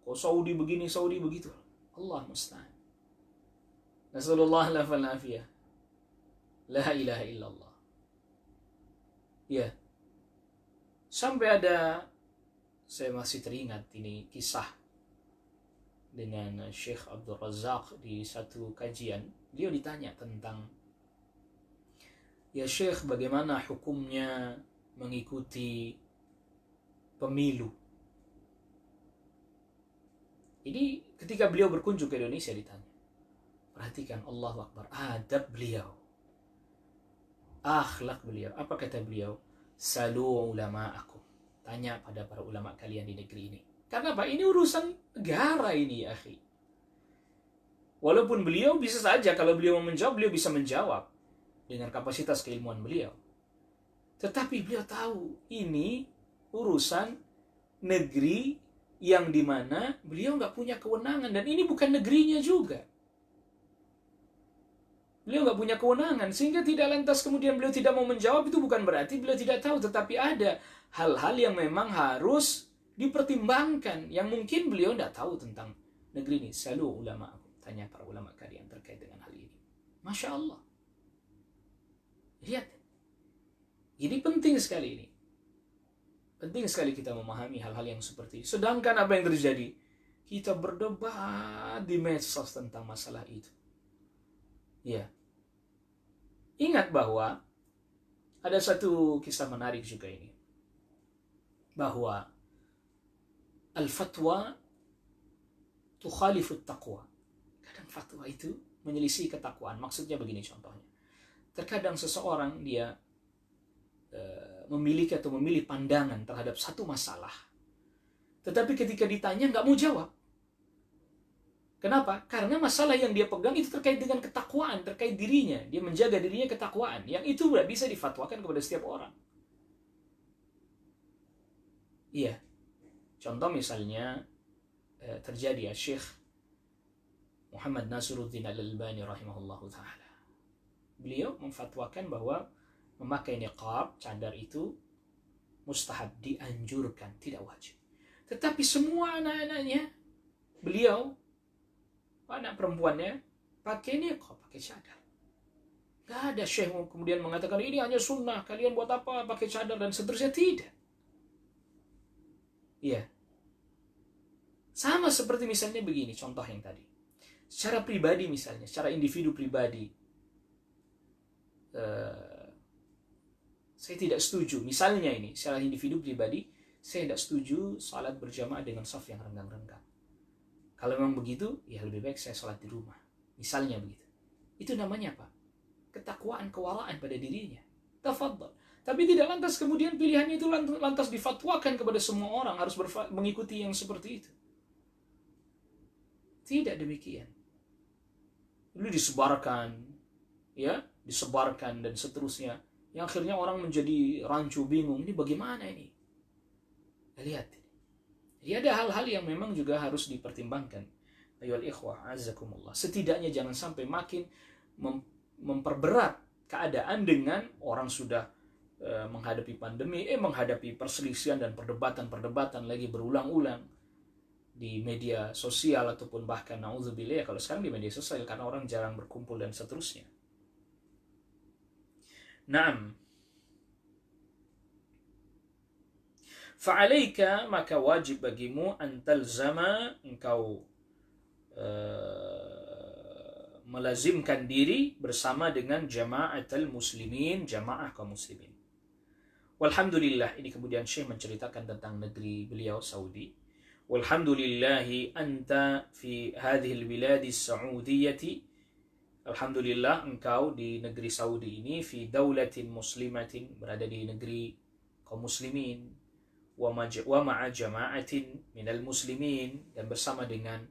Kok Saudi begini, Saudi begitu. Allah musta'an. Nasallallahu alaihi. La ilaha illallah. Ya. Sampai ada, saya masih teringat ini kisah dengan Syekh Abdul Razak di satu kajian. Beliau ditanya tentang, ya Syekh, bagaimana hukumnya mengikuti pemilu? Ini ketika beliau berkunjung ke Indonesia ditanya. Perhatikan, Allahu Akbar, adab beliau, akhlak beliau. Apa kata beliau? Salu ulama'akum. Tanya pada para ulama kalian di negeri ini. Karena apa? Ini urusan negara ini, ya akhi. Walaupun beliau bisa saja, kalau beliau mau menjawab, beliau bisa menjawab dengan kapasitas keilmuan beliau. Tetapi beliau tahu ini urusan negeri yang dimana beliau nggak punya kewenangan, dan ini bukan negerinya juga. Beliau nggak punya kewenangan, sehingga tidak lantas kemudian beliau tidak mau menjawab, itu bukan berarti beliau tidak tahu, tetapi ada hal-hal yang memang harus dipertimbangkan, yang mungkin beliau tidak tahu tentang negeri ini. Salu ulama, tanya para ulama kalian terkait dengan hal ini. Masya Allah. Lihat. Ini penting sekali ini. Penting sekali kita memahami hal-hal yang seperti ini. Sedangkan apa yang terjadi? Kita berdebat di medsos tentang masalah itu. Ya. Ingat bahwa ada satu kisah menarik juga ini. Bahwa al-fatwa tukhalifut taqwa. Kadang fatwa itu menyelisih ketakwaan. Maksudnya begini contohnya. Terkadang seseorang dia memiliki atau memilih pandangan terhadap satu masalah. Tetapi ketika ditanya nggak mau jawab. Kenapa? Karena masalah yang dia pegang itu terkait dengan ketakwaan, terkait dirinya. Dia menjaga dirinya ketakwaan. Yang itu tidak bisa difatwakan kepada setiap orang. Iya. Contoh misalnya terjadi ya Syekh Muhammad Nasiruddin Al-Albani rahimahullahu ta'ala. Beliau memfatwakan bahwa memakai niqab, cadar itu mustahab, dianjurkan, tidak wajib. Tetapi semua anak-anaknya, beliau, anak perempuannya, pakai niqab, pakai cadar. Gak ada syekh kemudian mengatakan, ini hanya sunnah, kalian buat apa pakai cadar dan seterusnya. Tidak. Iya. Sama seperti misalnya begini, contoh yang tadi. Secara pribadi misalnya, secara individu pribadi, saya tidak setuju. Misalnya ini, secara individu pribadi, saya tidak setuju salat berjamaah dengan saf yang renggang-renggang. Kalau memang begitu, ya lebih baik saya salat di rumah. Misalnya begitu. Itu namanya apa? Ketakwaan, kewaraan pada dirinya. Tafadhal. Tapi tidak lantas kemudian pilihannya itu lantas difatwakan kepada semua orang harus mengikuti yang seperti itu. Tidak demikian. Lalu disebarkan, ya, disebarkan dan seterusnya. Yang akhirnya orang menjadi rancu, bingung. Ini bagaimana ini? Lihat. Jadi ada hal-hal yang memang juga harus dipertimbangkan. Ayyuhal ikhwah, azakumullah. Setidaknya jangan sampai makin memperberat keadaan dengan orang sudah menghadapi pandemi, menghadapi perselisihan dan perdebatan lagi berulang-ulang di media sosial ataupun bahkan na'udzubillah, kalau sekarang di media sosial karena orang jarang berkumpul dan seterusnya. Naam. Fa'alaika, maka wajib bagimu antalzama, engkau melazimkan diri bersama dengan jama'atul muslimin, jamaah kaum muslimin. Walhamdulillah, ini kemudian Syekh menceritakan tentang negeri beliau, Saudi. Walhamdulillahi anta fi hadhil biladi saudiyati. Alhamdulillah, engkau di negeri Saudi ini, fi daulatin muslimatin, berada di negeri kaum muslimin, wa ma'a jama'atin minal muslimin, dan bersama dengan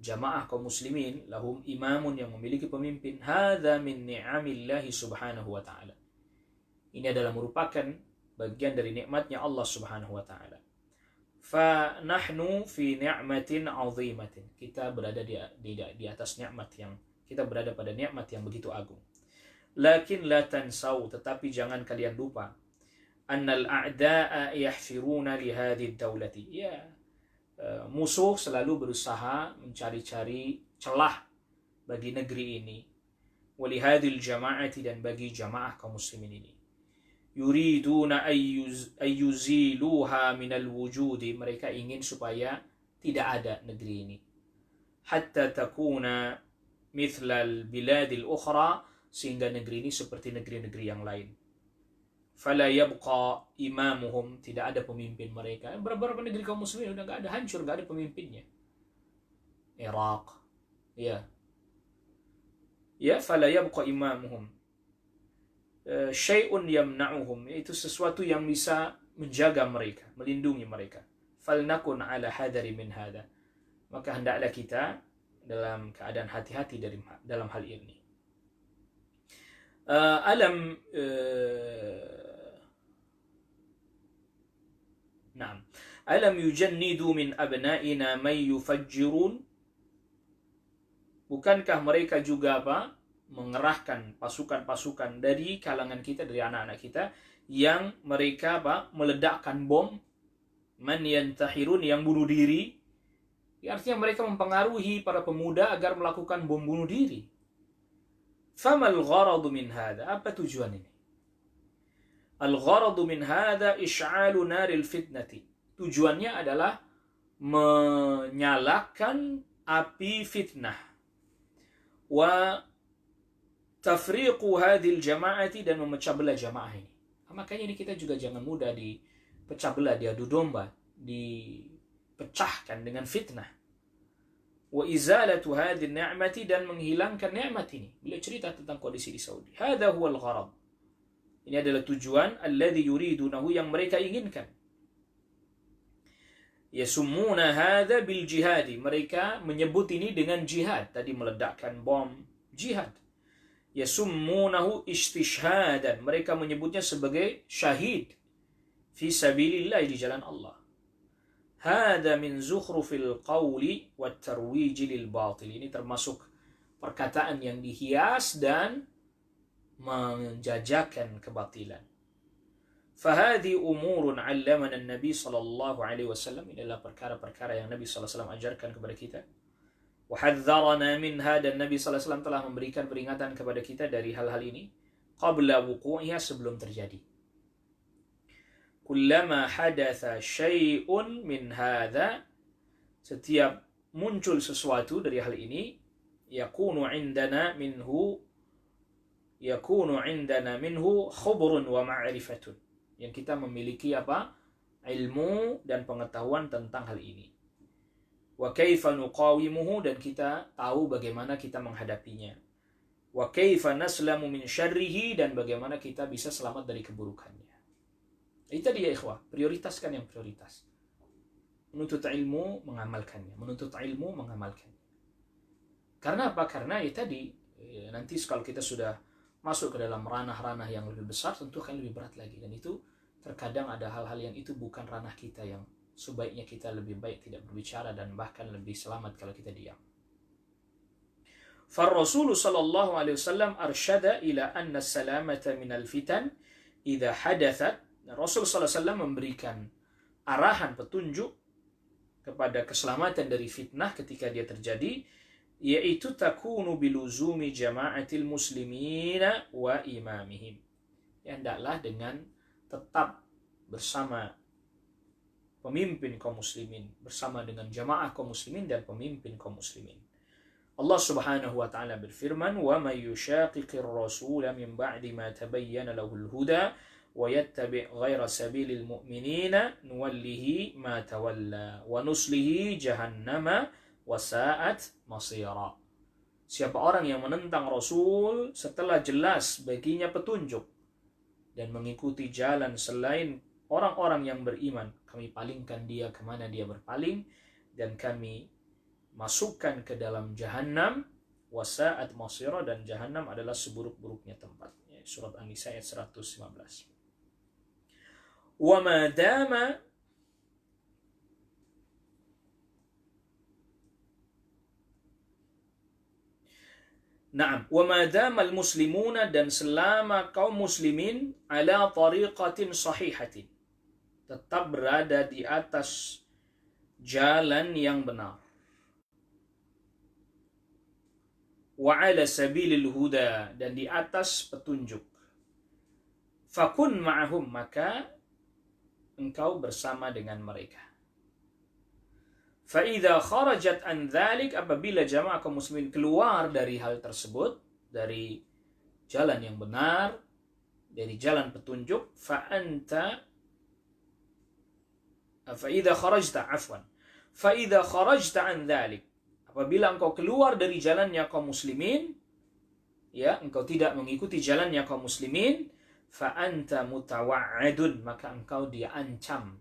jamaah kaum muslimin, lahum imamun, yang memiliki pemimpin. Hadza min ni'amillahi subhanahu wa ta'ala. Ini adalah merupakan bagian dari nikmatnya Allah subhanahu wa ta'ala. Fa nahnu fi ni'matin 'azimatin. Kita berada di atas nikmat yang, kita berada pada nikmat yang begitu agung. Lakin la tansau, tetapi jangan kalian lupa, annal a'da'a yahfiruna li hadhihi ad-daulati. Ya, musuh selalu berusaha mencari-cari celah bagi negeri ini, wa li hadhil jama'ati, dan bagi jamaah kaum muslimin ini. Yuriduna ayyuziluha minal wujudi, mereka ingin supaya tidak ada negeri ini. Hatta takuna mithlal biladil ukhra, sehingga negeri ini seperti negeri-negeri yang lain. Fala yabqa imamuhum, tidak ada pemimpin mereka. Beberapa negeri kaum muslimin udah gak ada, hancur, gak ada pemimpinnya. Irak, ya, fala yabqa imamuhum syai'un yamna'uhum, yaitu sesuatu yang bisa menjaga mereka, melindungi mereka. Falnakun ala hadari min hada, maka hendaklah kita dalam keadaan hati-hati dalam hal ini. Alam yujannidu min abna'ina may yufajjirun, bukankah mereka juga mengerahkan pasukan-pasukan dari kalangan kita, dari anak-anak kita, yang mereka meledakkan bom, man yantahirun, yang bunuh diri. Artinya mereka mempengaruhi para pemuda agar melakukan bom bunuh diri. Famal gharadu min hada, apa tujuan ini? Al gharadu min hada ish'alu naril fitnati, tujuannya adalah menyalakan api fitnah. Wa tafriqu hadhil jama'ati, dan memecah belah jamaah ini. Makanya ini kita juga jangan mudah dipecah belah, diadu domba, dipecahkan dengan fitnah. Wa izalatu hadhil ni'mati, dan menghilangkan nikmat ini. Beliau cerita tentang kondisi di Saudi. Hadha huwal gharad. Ini adalah tujuan alladhi yuridunahu, yang mereka inginkan. Yasumuna hadha bil jihadi, mereka menyebut ini dengan jihad. Tadi meledakkan bom, jihad. Yasummunahu istishhadan, mereka menyebutnya sebagai syahid fi sabilillah, di jalan Allah. Hada min zukhrufil qawli wat tarwiji lil batil, ini termasuk perkataan yang dihias dan menjajakan kebatilan. Fahadi umurun 'allamana an-nabi sallallahu alaihi wasallam, ini adalah perkara-perkara yang Nabi sallallahu alaihi wasallam ajarkan kepada kita. Wahadzarana minha, dan Nabi SAW telah memberikan peringatan kepada kita dari hal-hal ini qabla wuqu'iha, sebelum terjadi. Kullama hadatha syai'un min hadha, setiap muncul sesuatu dari hal ini, yakunu indana minhu khubrun wa ma'rifatun, yang kita memiliki apa? Ilmu dan pengetahuan tentang hal ini. Wa kaifa nuqawimuhu, dan kita tahu bagaimana kita menghadapinya. Wa kaifa naslamu min syarrihi, dan bagaimana kita bisa selamat dari keburukannya. Itu dia ikhwah, prioritaskan yang prioritas. Menuntut ilmu, mengamalkannya. Menuntut ilmu, mengamalkannya. Karena apa? Karena ya tadi, nanti kalau kita sudah masuk ke dalam ranah-ranah yang lebih besar, tentu akan lebih berat lagi. Dan itu terkadang ada hal-hal yang itu bukan ranah kita, yang sebaiknya kita lebih baik tidak berbicara, dan bahkan lebih selamat kalau kita diam. فالرسول صلى الله عليه وسلم أرشد إلى أن السلامة من الفتن إذا حدثت. Rasul SAW memberikan arahan, petunjuk kepada keselamatan dari fitnah ketika dia terjadi, yaitu takunu biluzumi jama'atil muslimina wa imamihim. Ya, hendaklah dengan tetap bersama pemimpin kaum muslimin, bersama dengan jamaah kaum muslimin dan pemimpin kaum muslimin. Allah Subhanahu wa taala berfirman, "Wa may yushaqiqir rasula min ba'di ma tabayyana lahul huda wa yattabi' ghayra sabilil mu'minina nuwallihi ma tawalla wa nuslihi jahannama wa sa'at masira." Siapa orang yang menentang Rasul setelah jelas baginya petunjuk dan mengikuti jalan selain orang-orang yang beriman, kami palingkan dia kemana dia berpaling, dan kami masukkan ke dalam jahannam, wasa'at masira, dan jahannam adalah seburuk-buruknya tempat. Surat An-Nisa ayat 115. Wa ma dama Naam, wa ma dama al-muslimuna, dan selama kaum muslimin ala tariqatin sahihatin, tetap berada di atas jalan yang benar, wa ala sabilil huda, dan di atas petunjuk, fakun ma'ahum, maka engkau bersama dengan mereka. Fa idza kharajat an dzalik, apabila jamaah kaum muslimin keluar dari hal tersebut, dari jalan yang benar, dari jalan petunjuk, fa idza kharajta an dzalik, apabila engkau keluar dari jalannya kaum muslimin, ya, engkau tidak mengikuti jalannya kaum muslimin, fa anta mutawa'adun, maka engkau diancam,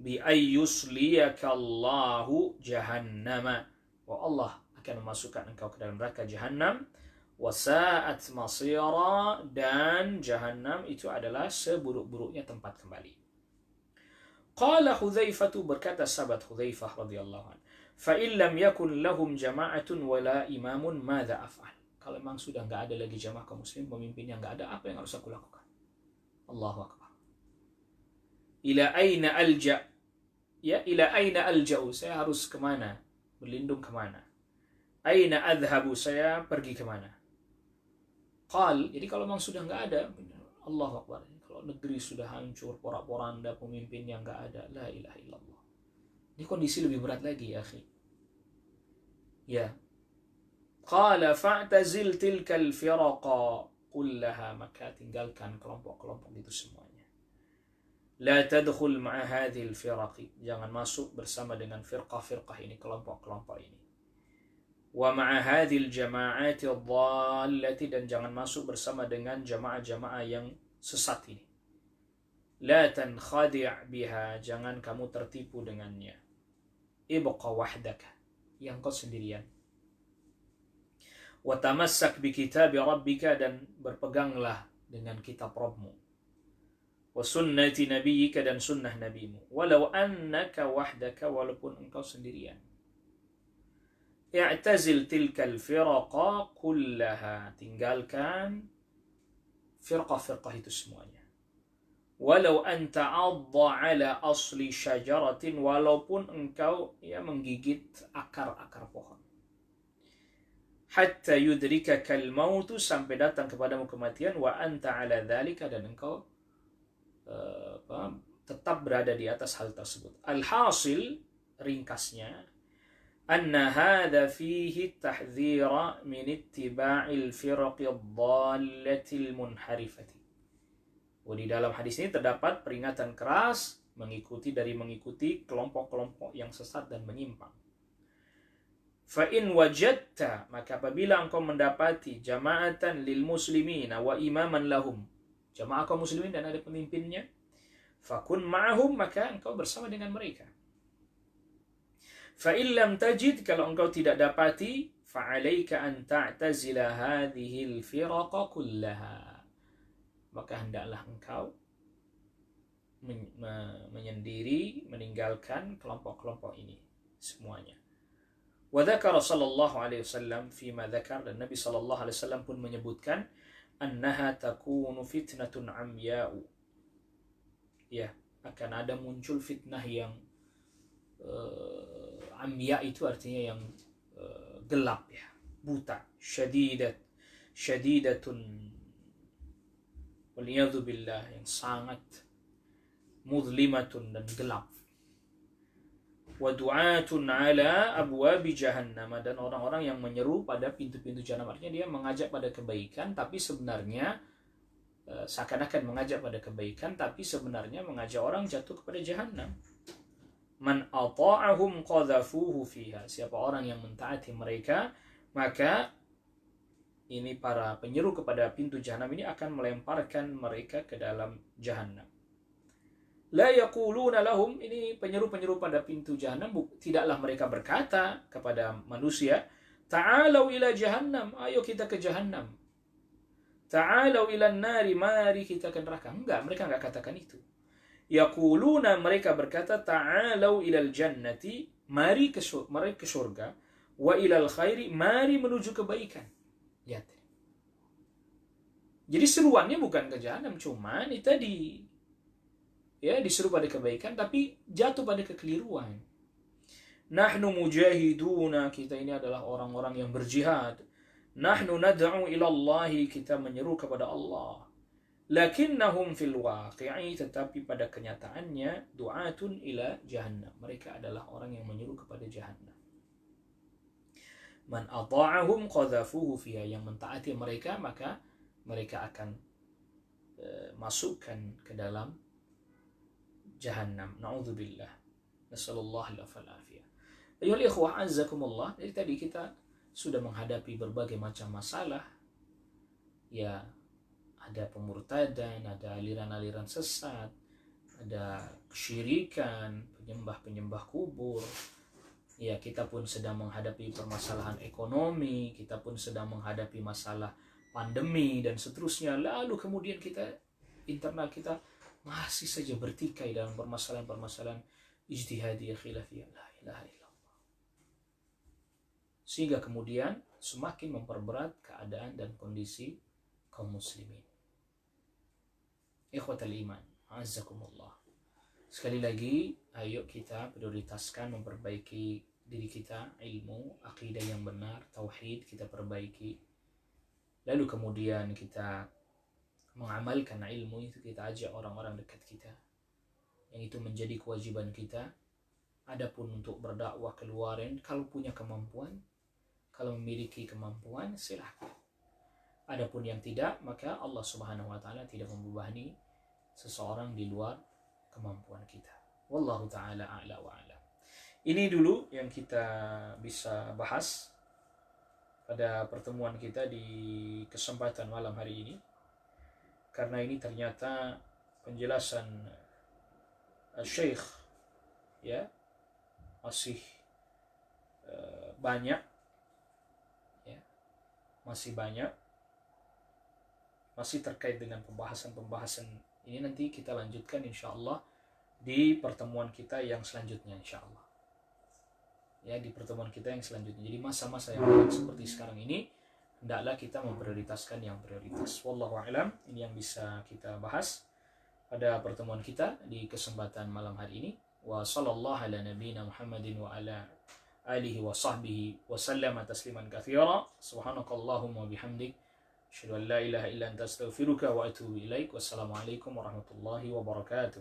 bi ayyusliyakallahu jahannama, wa Allah akan memasukkan engkau ke dalam neraka jahannam, wa sa'at masira, dan jahannam itu adalah seburuk-buruknya tempat kembali. Qala Hudzaifah, berkata sahabat Hudzaifah radhiyallahu anhu, fa in lam yakun lahum jama'atun wala imamun madza af'al. Kalau memang sudah enggak ada lagi jamaah kaum muslim, pemimpinnya enggak ada, apa yang harus aku lakukan? Allahu akbar. Ila aina alja? Ya, ila aina alja'u? Saya harus kemana? Berlindung kemana? Aina adhabu? Saya pergi kemana? Qal, jadi kalau memang sudah enggak ada, Allahu akbar. Kalau negeri sudah hancur, porak-poranda, pemimpinnya enggak ada, la ilaha illallah. Ini kondisi lebih berat lagi, ya akhi. Ya. Qala fa'tazil tilkal firaqa kullaha, maka tinggalkan kelompok-kelompok itu semuanya. La tadkhul ma'a hadhil firaqi, jangan masuk bersama dengan firqah-firqah ini, kelompok-kelompok ini. Wa ma'a hadhil jama'ati adh-dhallati, dan jangan masuk bersama dengan jamaah-jamaah yang sesat ini. La tankhadi' biha, jangan kamu tertipu dengannya. Ibqa wahdaka, yang kau sendirian. Wa tamassak bi kitabi rabbika, dan berpeganglah dengan kitab Rabbmu. Wa sunnati nabiyyika, dan sunnah nabimu. Walau annaka wahdaka, walaupun engkau sendirian. I'tazil tilkal firaqa kullaha, tinggalkan firqah-firqah itu semuanya. Walau anta adda ala asli syajaratin, walaupun engkau menggigit akar-akar pohon. Hatta yudrikakal mautu, sampai datang kepadamu kematian, wa anta ala dzalika, dan engkau tetap berada di atas hal tersebut. Alhasil, ringkasnya, anna hadha fihi tahdhira min ittiba'il firaqid dhallatil munharifati. Di dalam hadis ini terdapat peringatan keras mengikuti kelompok-kelompok yang sesat dan menyimpang. Fa in wajadta, maka apabila engkau mendapati jama'atan lil muslimina wa imaman lahum, jamaah kaum muslimin dan ada pemimpinnya, fakun ma'ahum, maka engkau bersama dengan mereka. Fa in lam tajid, kalau engkau tidak dapati, fa 'alaika an ta'tazila hadhihi al-firaqa kullaha, maka hendaklah engkau menyendiri, meninggalkan kelompok-kelompok ini semuanya. Wa dzakara sallallahu alaihi wasallam fima dzakar, dan Nabi sallallahu alaihi wasallam pun menyebutkan annaha takunu fitnatun amya'u, ya, akan ada muncul fitnah yang amya itu artinya yang gelap, ya, buta, syadidatun waliyadzu billah, yang sangat mudlimatun dan gelap. Wa du'atun ala abwabi jahannam, dan orang-orang yang menyeru pada pintu-pintu jahannam, artinya dia mengajak pada kebaikan tapi sebenarnya seakan-akan mengajak pada kebaikan tapi sebenarnya mengajak orang jatuh kepada jahannam. Man ata'ahum qadhafuhu fiha, siapa orang yang mentaati mereka, maka ini para penyeru kepada pintu jahanam ini akan melemparkan mereka ke dalam jahanam. La yaquluna lahum, ini penyeru-penyeru pada pintu jahanam, tidaklah mereka berkata kepada manusia, ta'alau ila jahannam, ayo kita ke jahanam. Ta'alau ila nari, mari kita ke neraka. Enggak, mereka enggak katakan itu. Yaquluna, mereka berkata, ta'alau ilal jannati, mari ke surga, wa ilal khairi, mari menuju kebaikan. Lihat. Jadi seruannya bukan ke jahanam, cuman itu tadi, ya, disuruh pada kebaikan tapi jatuh pada kekeliruan. Nahnu mujahiduna, kita ini adalah orang-orang yang berjihad. Nahnu nad'u ila Allah, kita menyeru kepada Allah. Lakinnahum fil waqi'i, tetapi pada kenyataannya du'atun ila jahannam, mereka adalah orang yang menyeru kepada jahannam. Man ata'ahum qadhafuhu fiha, yang mentaati mereka maka mereka akan masukkan ke dalam jahannam. Na'udzubillah. Nasallallahu alaihi wasallam. Ayuhal ikhwah azzakumullah. Jadi tadi kita sudah menghadapi berbagai macam masalah. Ya, ada pemurtadan, ada aliran-aliran sesat, ada kesyirikan, penyembah-penyembah kubur. Ya, kita pun sedang menghadapi permasalahan ekonomi, kita pun sedang menghadapi masalah pandemi dan seterusnya. Lalu kemudian internal kita masih saja bertikai dalam permasalahan-permasalahan ijtihadiyah khilafiyah. La ilaha illallah. Sehingga kemudian semakin memperberat keadaan dan kondisi kaum muslimin. Ikhwatal iman, azzakumullah. Sekali lagi, ayo kita prioritaskan memperbaiki diri kita, ilmu, akidah yang benar, tauhid kita perbaiki. Lalu kemudian kita mengamalkan ilmu itu, kita ajak orang-orang dekat kita. Yang itu menjadi kewajiban kita. Adapun untuk berdakwah keluar, kalau punya kemampuan, kalau memiliki kemampuan, silakan. Adapun yang tidak, maka Allah Subhanahu wa taala tidak membebani seseorang di luar kemampuan kita. Wallahu taala a'la wa a'lam. Ini dulu yang kita bisa bahas pada pertemuan kita di kesempatan malam hari ini. Karena ini ternyata penjelasan Syekh, ya, masih banyak, ya, masih banyak, masih terkait dengan pembahasan-pembahasan ini. Nanti kita lanjutkan insyaallah di pertemuan kita yang selanjutnya insyaallah. Ya, di pertemuan kita yang selanjutnya. Jadi masa-masa yang seperti sekarang ini hendaklah kita memprioritaskan yang prioritas. Wallahu a'lam. Ini yang bisa kita bahas pada pertemuan kita di kesempatan malam hari ini. Wa sallallahu ala nabiyyina Muhammadin wa ala alihi wa sahbihi wa sallama tasliman katsira. Subhanakallahumma wa bihamdik, asyhadu an la ilaha illa anta astaghfiruka wa atubu ilaik. Wassalamualaikum warahmatullahi wabarakatuh.